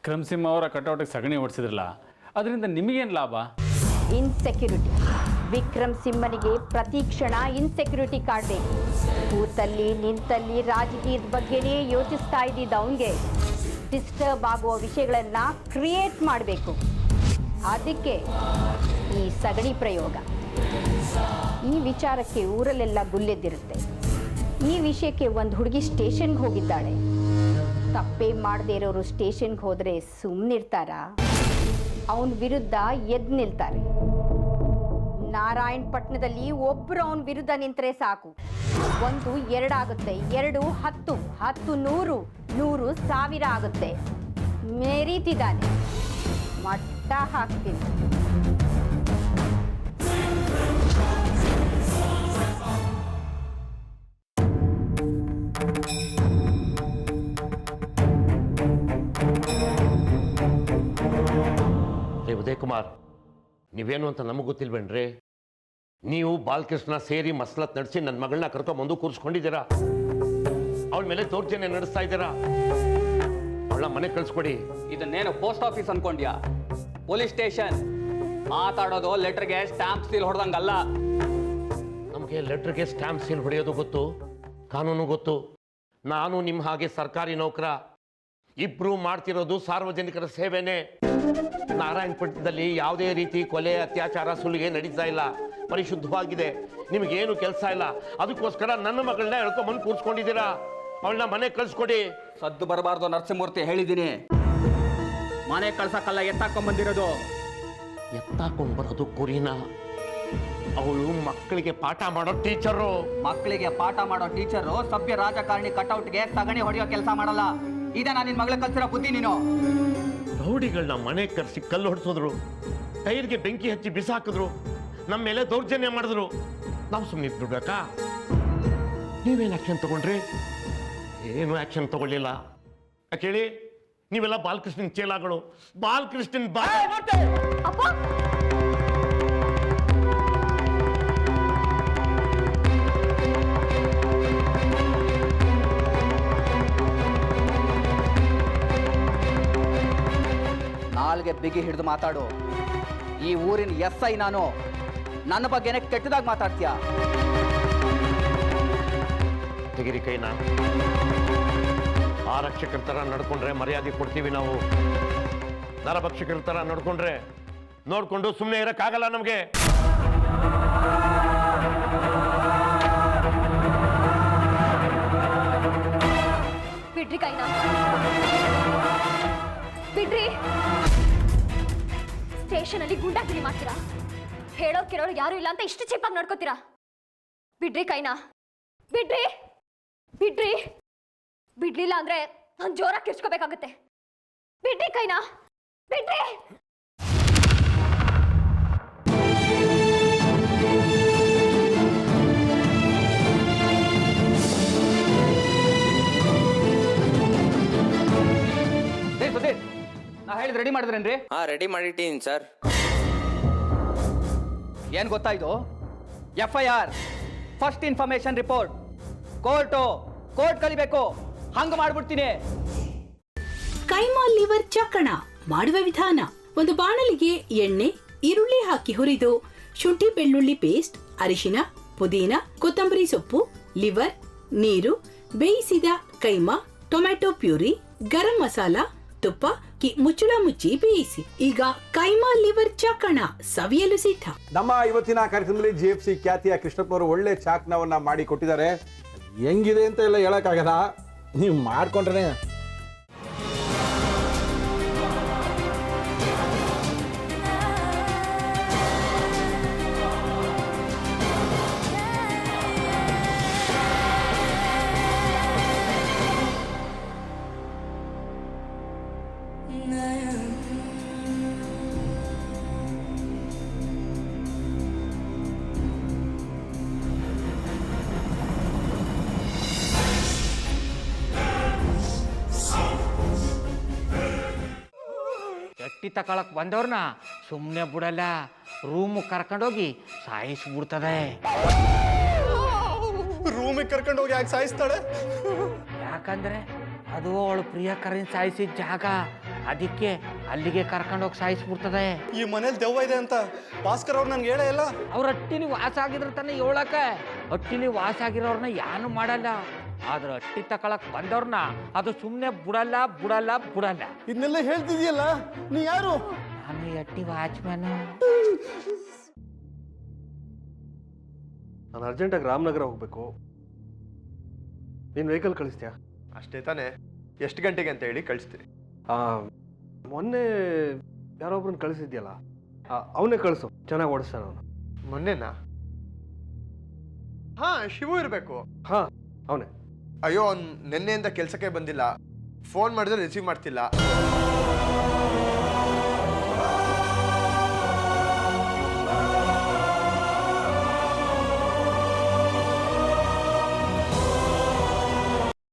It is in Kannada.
ವಿಕ್ರಮ್ ಅವರ ಕಟೌಟಿಗೆ ಸಗಣಿ ಹೊಡಿಸಿದ್ರಲ್ಲ, ಅದರಿಂದ ನಿಮಗೇನು ಲಾಭ? ಇನ್ಸೆಕ್ಯೂರಿಟಿ. ವಿಕ್ರಮ್ ಸಿಂಹನಿಗೆ ಪ್ರತಿ ಕ್ಷಣ ಇನ್ಸೆಕ್ಯೂರಿಟಿ ಕಾಡಬೇಕು. ಕೂತಲ್ಲಿ ನಿಂತಲ್ಲಿ ರಾಜಕೀಯದ ಬಗ್ಗೆನೇ ಯೋಚಿಸ್ತಾ ಇದ್ದಿದ್ದ ಅವನಿಗೆ ಡಿಸ್ಟರ್ಬ್ ಆಗುವ ವಿಷಯಗಳನ್ನ ಕ್ರಿಯೇಟ್ ಮಾಡಬೇಕು. ಅದಕ್ಕೆ ಈ ಸಗಣಿ ಪ್ರಯೋಗ. ಈ ವಿಚಾರಕ್ಕೆ ಊರಲ್ಲೆಲ್ಲ ಗುಲ್ಲೆದ್ದಿರುತ್ತೆ. ಈ ವಿಷಯಕ್ಕೆ ಒಂದು ಹುಡುಗಿ ಸ್ಟೇಷನ್ಗೆ ಹೋಗಿದ್ದಾಳೆ. ತಪ್ಪೇ ಮಾಡದೇ ಇರೋರು ಸ್ಟೇಷನ್ಗೆ ಹೋದರೆ ಸುಮ್ಮನಿರ್ತಾರಾ? ಅವನ ವಿರುದ್ಧ ಎದ್ದು ನಿಲ್ತಾರೆ. ನಾರಾಯಣಪಟ್ಟಣದಲ್ಲಿ ಒಬ್ಬರು ಅವನ ವಿರುದ್ಧ ನಿಂತರೆ ಸಾಕು. 1 2 ಆಗುತ್ತೆ, 2 10, 10 100, 100 1000 ಆಗುತ್ತೆ. ಮೆರೀತಿದ್ದಾನೆ, ಮಟ್ಟ ಹಾಕ್ತೀನಿ. ಉದಯ್ ಕುಮಾರ್, ನೀವೇನು ಅಂತ ನಮಗೆ ಗೊತ್ತಿಲ್ವೇನ್ರಿ? ನೀವು ಬಾಲಕೃಷ್ಣ ಸೇರಿ ಮಸಲತ್ ನಡೆಸಿ ನನ್ನ ಮಗಳನ್ನ ಕರ್ಕೊಂಬಂದು ಕೂರಿಸ್ಕೊಂಡಿದ್ದೀರಾ. ಅವಳ ಮೇಲೆ ದೌರ್ಜನ್ಯ ನಡೆಸ್ತಾ ಇದ್ದೀರಾ. ಅವಳ ಮನೆ ಕಳಿಸ್ಕೊಡಿ. ಇದನ್ನೇನು ಪೋಸ್ಟ್ ಆಫೀಸ್ ಅನ್ಕೊಂಡ್ಯಾ? Police station. ಮಾತಾಡೋದು ಲೆಟರ್ಗೆ ಸ್ಟಾಂಪ್ ಸೀಲ್ ಹೊಡೆದಂಗಲ್ಲ. ನಮಗೆ ಲೆಟರ್ಗೆ ಸ್ಟಾಂಪ್ ಸೀಲ್ ಹೊಡೆಯೋದು ಗೊತ್ತು, ಕಾನೂನು ಗೊತ್ತು. ನಾನು ನಿಮ್ಮ ಹಾಗೆ ಸರ್ಕಾರಿ ನೌಕರ. ಇಬ್ರು ಮಾಡ್ತಿರೋದು ಸಾರ್ವಜನಿಕರ ಸೇವೆನೇ. ನಾರಾಯಣಪಟ್ಟಣದಲ್ಲಿ ಯಾವುದೇ ರೀತಿ ಕೊಲೆ, ಅತ್ಯಾಚಾರ, ಸುಲಿಗೆ ನಡೀತಾ ಇಲ್ಲ. ಪರಿಶುದ್ಧವಾಗಿದೆ. ನಿಮಗೇನು ಕೆಲಸ ಇಲ್ಲ. ಅದಕ್ಕೋಸ್ಕರ ನನ್ನ ಮಗಳನ್ನ ಎಳ್ಕೊಂಬಂದು ಕೂರಿಸ್ಕೊಂಡಿದ್ದೀರಾ. ಅವಳನ್ನ ಮನೆ ಕಳಿಸ್ಕೊಡಿ. ಸದ್ದು ಬರಬಾರ್ದು ನರಸಿಂಹಮೂರ್ತಿ, ಹೇಳಿದ್ದೀನಿ. ಮನೆ ಕಳ್ಸಕ್ಕಲ್ಲ, ಎತ್ತಾಕೊಂಡ್ ಬಂದಿರೋದು. ಎತ್ತಾಕೊಂಡು ಬರೋದು ಕುರಿನ. ಅವಳು ಮಕ್ಕಳಿಗೆ ಪಾಠ ಮಾಡೋ ಟೀಚರು. ಮಕ್ಕಳಿಗೆ ಪಾಠ ಮಾಡೋ ಟೀಚರು ಸಭ್ಯ ರಾಜಕಾರಣಿ ಕಟೌಟ್ಗೆ ಸಗಣಿ ಹೊಡೆಯೋ ಕೆಲಸ ಮಾಡಲ್ಲ. ಇದೇ ನಾನು ನಿನ್ ಮಗಳ ಕಲ್ಸಿರೋ ಬುದ್ಧಿ. ನೀನು ರೌಡಿಗಳನ್ನ ಮನೆ ಕರೆಸಿ ಕಲ್ಲು ಹೊಡಿಸಿದ್ರು, ಟೈರ್ಗೆ ಬೆಂಕಿ ಹಚ್ಚಿ ಬಿಸಾಕಿದ್ರು, ನಮ್ಮ ಮೇಲೆ ದೌರ್ಜನ್ಯ ಮಾಡಿದ್ರು. ನಾವು ಸುಮ್ಮನೆ ಬಿಡ್ಬೇಕಾ? ನೀವೇನು ಆಕ್ಷನ್ ತಗೊಂಡ್ರಿ? ಏನು ಆಕ್ಷನ್ ತಗೊಳ್ಳಿಲ್ಲ. ಕೇಳಿ, ನೀವೆಲ್ಲ ಬಾಲಕೃಷ್ಣನ್ ಚೇಲಾಗಳು. ಬಾಲಕೃಷ್ಣನ್ ನಾಲ್ಗೆ ಬಿಗಿ ಹಿಡಿದು ಮಾತಾಡು. ಈ ಊರಿನ SI ನಾನು. ನನ್ನ ಬಗ್ಗೆನೇ ಕೆಟ್ಟದಾಗಿ ಮಾತಾಡ್ತೀಯ. ತೆಗಿರಿ ಕೈನ. ಆರಕ್ಷಕರ ಥರ ನಡ್ಕೊಂಡ್ರೆ ಮರ್ಯಾದೆ ಕೊಡ್ತೀವಿ ನಾವು. ನರಭಕ್ಷಕರ ಥರ ನಡ್ಕೊಂಡ್ರೆ ನೋಡ್ಕೊಂಡು ಸುಮ್ಮನೆ ಇರಕ್ಕಾಗಲ್ಲ ನಮಗೆ. ಬಿಡ್ರಿ ಕೈನಾ, ಬಿಡ್ರಿ. ಸ್ಟೇಷನ್ ಅಲ್ಲಿ ಗುಂಡಾಗಿರಿ ಮಾಡ್ತೀರಾ? ಹೇಳೋರು ಕೇಳೋರು ಯಾರು ಇಲ್ಲ ಅಂತ ಇಷ್ಟು ಚೀಪಾಗಿ ನಡ್ಕೋತೀರಾ? ಬಿಡ್ರಿ ಕೈನಾ, ಬಿಡ್ರಿ. ಬಿಡ್ರಿ. ಬಿಡ್ಲಿಲ್ಲ ಅಂದ್ರೆ ನಾನು ಜೋರಾಗಿ ಕಿರ್ಚ್ಕೋಬೇಕಾಗುತ್ತೆ. ಬಿಡ್ರಿ ಕೈನಾ, ಬಿಡ್ರಿ. ನಾ ಹೇಳಿದ್ ರೆಡಿ ಮಾಡಿದ್ರೇನ್ರಿ? ರೆಡಿ ಮಾಡಿಟ್ಟಿನಿ ಸರ್. ಏನ್ ಗೊತ್ತಾಯ್ತು? FIR, first information report. Court ಕಲಿಬೇಕು. ಹಂಗ ಮಾಡ್ಬಿಡ್ತೀನಿ. ಕೈಮಾ ಲಿವರ್ ಚಕ್ಕಣ ಮಾಡುವ ವಿಧಾನ: ಒಂದು ಬಾಣಲಿಗೆ ಎಣ್ಣೆ, ಈರುಳ್ಳಿ ಹಾಕಿ ಹುರಿದು ಶುಂಠಿ ಬೆಳ್ಳುಳ್ಳಿ ಪೇಸ್ಟ್, ಅರಿಶಿನ, ಪುದೀನ, ಕೊತ್ತಂಬರಿ ಸೊಪ್ಪು, ಲಿವರ್, ನೀರು, ಬೇಯಿಸಿದ ಕೈಮಾ, ಟೊಮ್ಯಾಟೊ ಪ್ಯೂರಿ, ಗರಂ ಮಸಾಲ, ತುಪ್ಪ ಮುಚ್ಚಳ ಮುಚ್ಚಿ ಬೇಯಿಸಿ. ಈಗ ಕೈಮಾ ಲಿವರ್ ಚಾಕಣ ಸವಿಯಲು ಸಿದ್ಧ. ನಮ್ಮ ಇವತ್ತಿನ ಕಾರ್ಯಕ್ರಮದಲ್ಲಿ GFC ಖ್ಯಾತಿಯ ಕೃಷ್ಣಪ್ಪನವರು ಒಳ್ಳೆ ಚಾಕ್ನವನ್ನ ಮಾಡಿ ಕೊಟ್ಟಿದ್ದಾರೆ. ಹೆಂಗಿದೆ ಅಂತ ಎಲ್ಲ ಹೇಳಕ್ಕಾಗಲ್ಲ, ನೀವು ಮಾಡ್ಕೊಂಡ್ರೆ. ಚಟ್ಟಿ ತಕೊಳಕ್ ಬಂದವ್ರನ್ನ ಸುಮ್ಮನೆ ಬಿಡಲ್ಲ, ರೂಮ್ ಕರ್ಕೊಂಡೋಗಿ ಸಾಯಿಸ್ಬಿಡ್ತದೆ. ರೂಮಿಗೆ ಕರ್ಕೊಂಡೋಗಿ ಯಾಕೆ ಸಾಯಿಸ್ತಾಳೆ? ಯಾಕಂದ್ರೆ ಅದು ಅವಳು ಪ್ರಿಯಕರನ್ ಸಾಯಿಸಿದ ಜಾಗ. ಅದಕ್ಕೆ ಅಲ್ಲಿಗೆ ಕರ್ಕೊಂಡೋಗಿ ಸಾಯಿಸ್ಬಿಡ್ತದೆ. ಈ ಮನೇಲಿ ದೆವ್ವ ಇದೆ ಅಂತ ಭಾಸ್ಕರ್ ಅವ್ರು ನನ್ಗೆ ಹೇಳೇ ಇಲ್ಲ. ಅವ್ರ ಹಟ್ಟಿಲಿ ವಾಸ ಆಗಿದ್ರೆ ತಾನೇ ಹೇಳಕ. ಹಟ್ಟಿಲಿ ವಾಸ ಆಗಿರೋರ್ನ ಏನು ಮಾಡಲ್ಲ, ಆದ್ರೆ ಹಟ್ಟಿ ತಕೊಳಕ್ ಬಂದವ್ರನ್ನ ಅದು ಸುಮ್ಮನೆ ಬಿಡಲ್ಲ ಬಿಡಲ್ಲ ಬಿಡಲ್ಲ. ಇದನ್ನೆಲ್ಲ ಹೇಳ್ತಿದ್ಯಲ್ಲ, ನೀ ಯಾರು? ನಾನು ಈ ಹಟ್ಟಿ ವಾಚ್ಮ್ಯಾನ್. ನಾನು ಅರ್ಜೆಂಟಾಗಿ ರಾಮನಗರ ಹೋಗ್ಬೇಕು. ನೀನು ವೆಹಿಕಲ್ ಕಳಿಸ್ತೀಯಾ? ಅಷ್ಟೇ ತಾನೇ, ಎಷ್ಟು ಗಂಟೆಗೆ ಅಂತ ಹೇಳಿ ಕಳಿಸ್ತೀನಿ. ಮೊನ್ನೆ ಯಾರೊಬ್ರನ್ನ ಕಳಿಸಿದ್ಯಲ್ಲ, ಅವನೇ ಕಳಿಸು, ಚೆನ್ನಾಗಿ ಓಡಿಸ್ತಾನ ಅವನು. ಮೊನ್ನೆನಾ? ಹಾ, ಶಿವು ಇರಬೇಕು. ಹಾಂ, ಅವನೇ. ಅಯ್ಯೋ, ಅವ್ನು ನಿನ್ನೆಯಿಂದ ಕೆಲಸಕ್ಕೆ ಬಂದಿಲ್ಲ. ಫೋನ್ ಮಾಡಿದ್ರೆ ರಿಸೀವ್ ಮಾಡ್ತಿಲ್ಲ.